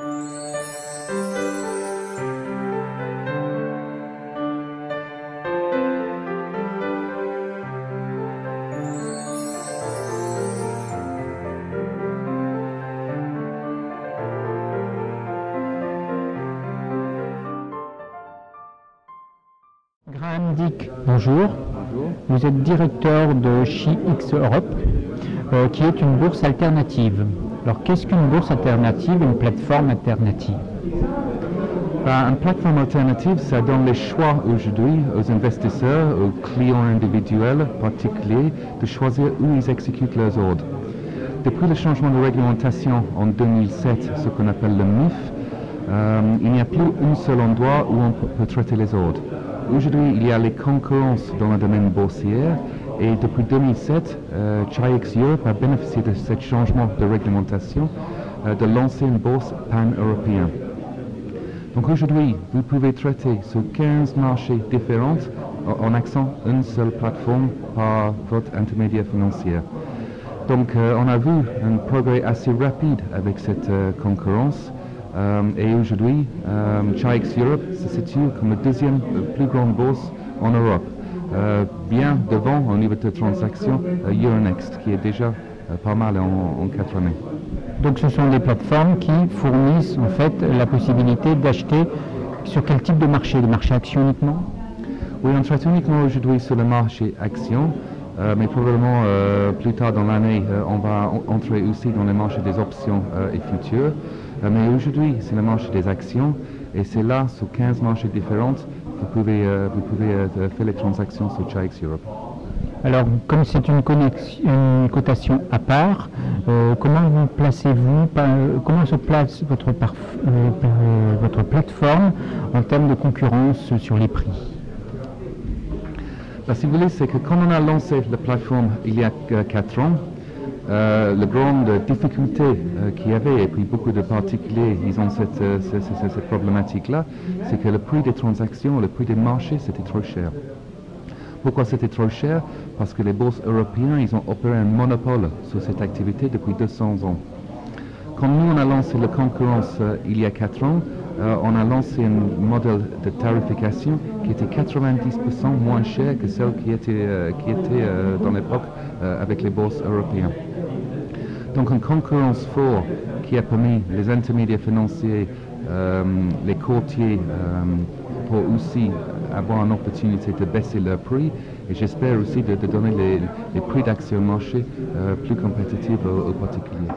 Graham Dick, bonjour. Bonjour. Vous êtes directeur de SheX Europe, qui est une bourse alternative. Alors, qu'est-ce qu'une bourse alternative et une plateforme alternative? Une plateforme alternative, ça donne les choix aujourd'hui aux investisseurs, aux clients individuels particuliers, de choisir où ils exécutent leurs ordres. Depuis le changement de réglementation en 2007, ce qu'on appelle le MIF, il n'y a plus un seul endroit où on peut traiter les ordres. Aujourd'hui, il y a les concurrences dans le domaine boursier et depuis 2007, SheX Europe a bénéficié de ce changement de réglementation de lancer une bourse pan-européenne. Donc aujourd'hui, vous pouvez traiter sur 15 marchés différents en accédant à une seule plateforme par votre intermédiaire financier. Donc on a vu un progrès assez rapide avec cette concurrence. Et aujourd'hui, SheX Europe se situe comme la deuxième plus grande bourse en Europe, bien devant au niveau de transactions Euronext, qui est déjà pas mal en 4 années. Donc ce sont des plateformes qui fournissent en fait la possibilité d'acheter sur quel type de marché? Le marché action uniquement? Oui, on traite uniquement aujourd'hui sur le marché action, mais probablement plus tard dans l'année, on va entrer aussi dans le marché des options et futures. Mais aujourd'hui, c'est le marché des actions et c'est là, sur 15 marchés différents, que vous pouvez faire les transactions sur SheX Europe. Alors, comme c'est une cotation à part, comment vous placez-vous, comment se place votre plateforme en termes de concurrence sur les prix? Si vous voulez, c'est que quand on a lancé la plateforme il y a 4 ans, la grande difficulté qu'il y avait, et puis beaucoup de particuliers, ils ont cette problématique-là, c'est que le prix des transactions, le prix des marchés, c'était trop cher. Pourquoi c'était trop cher? Parce que les bourses européennes, ils ont opéré un monopole sur cette activité depuis 200 ans. Quand nous, on a lancé la concurrence il y a 4 ans, on a lancé un modèle de tarification qui était 90% moins cher que celle qui était dans l'époque avec les bourses européennes. Donc une concurrence forte qui a permis les intermédiaires financiers, les courtiers, pour aussi avoir une opportunité de baisser leurs prix et j'espère aussi de donner les prix d'action au marché plus compétitifs aux particuliers.